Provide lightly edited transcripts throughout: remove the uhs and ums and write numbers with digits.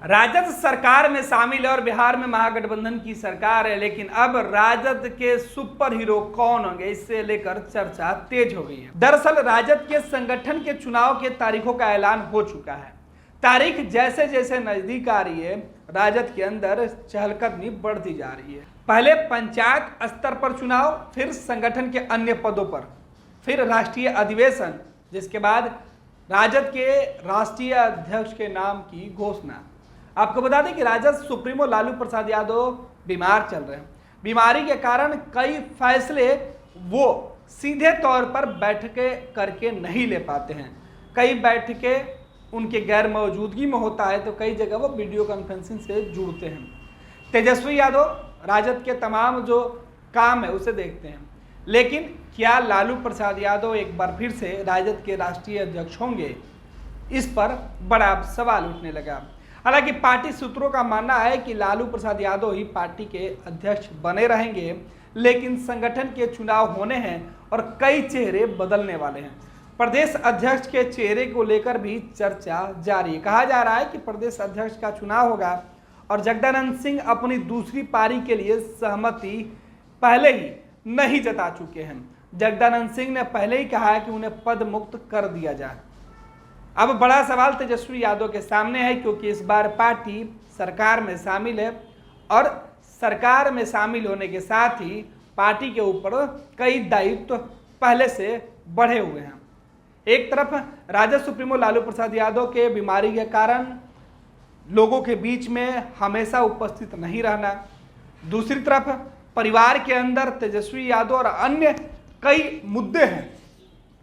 राजद सरकार में शामिल है और बिहार में महागठबंधन की सरकार है, लेकिन अब राजद के सुपर हीरो कौन होंगे, इससे लेकर चर्चा तेज हो गई है। दरअसल राजद के संगठन के चुनाव के तारीखों का ऐलान हो चुका है। तारीख जैसे जैसे नजदीक आ रही है, राजद के अंदर चहलकदमी बढ़ती जा रही है। पहले पंचायत स्तर पर चुनाव, फिर संगठन के अन्य पदों पर, फिर राष्ट्रीय अधिवेशन, जिसके बाद राजद के राष्ट्रीय अध्यक्ष के नाम की घोषणा। आपको बता दें कि राजद सुप्रीमो लालू प्रसाद यादव बीमार चल रहे हैं। बीमारी के कारण कई फैसले वो सीधे तौर पर बैठकें करके नहीं ले पाते हैं। कई बैठकें उनके गैर मौजूदगी में होता है, तो कई जगह वो वीडियो कॉन्फ्रेंसिंग से जुड़ते हैं। तेजस्वी यादव राजद के तमाम जो काम है उसे देखते हैं, लेकिन क्या लालू प्रसाद यादव एक बार फिर से राजद के राष्ट्रीय अध्यक्ष होंगे, इस पर बड़ा सवाल उठने लगा। हालांकि पार्टी सूत्रों का मानना है कि लालू प्रसाद यादव ही पार्टी के अध्यक्ष बने रहेंगे, लेकिन संगठन के चुनाव होने हैं और कई चेहरे बदलने वाले हैं। प्रदेश अध्यक्ष के चेहरे को लेकर भी चर्चा जारी है। कहा जा रहा है कि प्रदेश अध्यक्ष का चुनाव होगा और जगदानंद सिंह अपनी दूसरी पारी के लिए सहमति पहले ही नहीं जता चुके हैं। जगदानंद सिंह ने पहले ही कहा है कि उन्हें पद मुक्त कर दिया जाए। अब बड़ा सवाल तेजस्वी यादव के सामने है, क्योंकि इस बार पार्टी सरकार में शामिल है और सरकार में शामिल होने के साथ ही पार्टी के ऊपर कई दायित्व पहले से बढ़े हुए हैं। एक तरफ राजद सुप्रीमो लालू प्रसाद यादव के बीमारी के कारण लोगों के बीच में हमेशा उपस्थित नहीं रहना, दूसरी तरफ परिवार के अंदर तेजस्वी यादव और अन्य कई मुद्दे हैं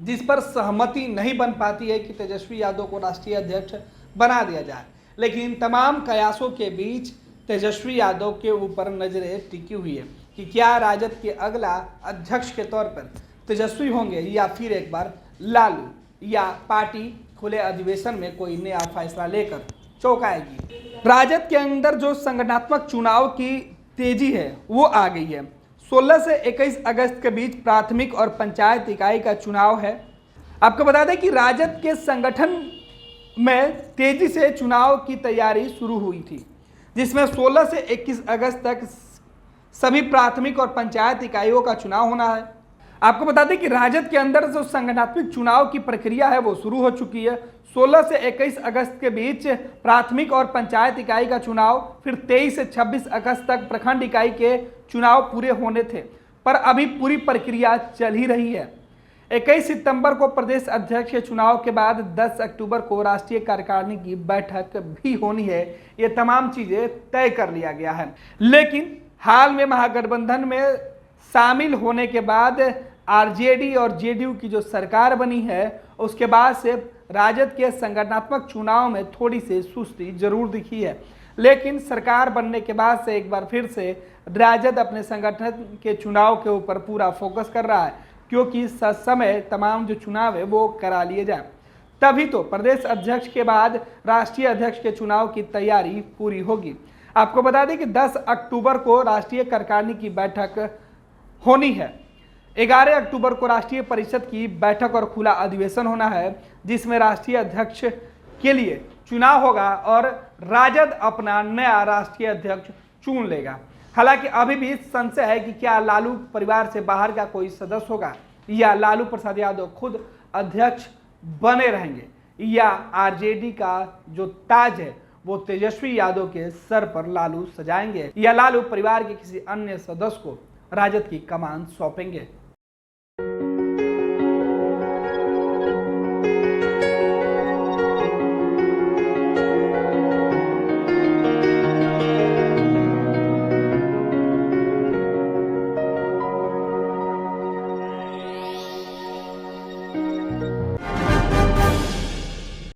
जिस पर सहमति नहीं बन पाती है कि तेजस्वी यादव को राष्ट्रीय अध्यक्ष बना दिया जाए। लेकिन इन तमाम कयासों के बीच तेजस्वी यादव के ऊपर नजरें टिकी हुई है कि क्या राजद के अगला अध्यक्ष के तौर पर तेजस्वी होंगे या फिर एक बार लालू, या पार्टी खुले अधिवेशन में कोई नया फैसला लेकर चौंकाएगी। राजद के अंदर जो संगठनात्मक चुनाव की तेजी है वो आ गई है। 16 से 21 अगस्त के बीच प्राथमिक और पंचायत इकाई का चुनाव है। आपको बता दें कि राजद के संगठन में तेजी से चुनाव की तैयारी शुरू हुई थी, जिसमें 16 से 21 अगस्त तक सभी प्राथमिक और पंचायत इकाइयों का चुनाव होना है। आपको बता दें कि राजद के अंदर जो संगठनात्मक चुनाव की प्रक्रिया है वो शुरू हो चुकी है। 16 से 21 अगस्त के बीच प्राथमिक और पंचायत इकाई का चुनाव, फिर 23 से 26 अगस्त तक प्रखंड इकाई के चुनाव पूरे होने थे, पर अभी पूरी प्रक्रिया चल ही रही है। 21 सितंबर को प्रदेश अध्यक्ष के चुनाव के बाद 10 अक्टूबर को राष्ट्रीय कार्यकारिणी की बैठक भी होनी है। ये तमाम चीजें तय कर लिया गया है, लेकिन हाल में महागठबंधन में शामिल होने के बाद आरजेडी और जेडीयू की जो सरकार बनी है, उसके बाद से राजद के संगठनात्मक चुनाव में थोड़ी सी सुस्ती जरूर दिखी है। लेकिन सरकार बनने के बाद से एक बार फिर से राजद अपने संगठन के चुनाव के ऊपर पूरा फोकस कर रहा है, क्योंकि समय तमाम जो चुनाव है वो करा लिए जाए, तभी तो प्रदेश अध्यक्ष के बाद राष्ट्रीय अध्यक्ष के चुनाव की तैयारी पूरी होगी। आपको बता दें कि 10 अक्टूबर को राष्ट्रीय कार्यकारिणी की बैठक होनी है। 11 अक्टूबर को राष्ट्रीय परिषद की बैठक और खुला अधिवेशन होना है, जिसमें राष्ट्रीय अध्यक्ष के लिए चुनाव होगा और राजद अपना नया राष्ट्रीय अध्यक्ष चुन लेगा। हालांकि अभी भी संशय है कि क्या लालू परिवार से बाहर का कोई सदस्य होगा, या लालू प्रसाद यादव खुद अध्यक्ष बने रहेंगे, या आरजेडी का जो ताज है वो तेजस्वी यादव के सर पर लालू सजाएंगे, या लालू परिवार के किसी अन्य सदस्य को राजद की कमान सौंपेंगे।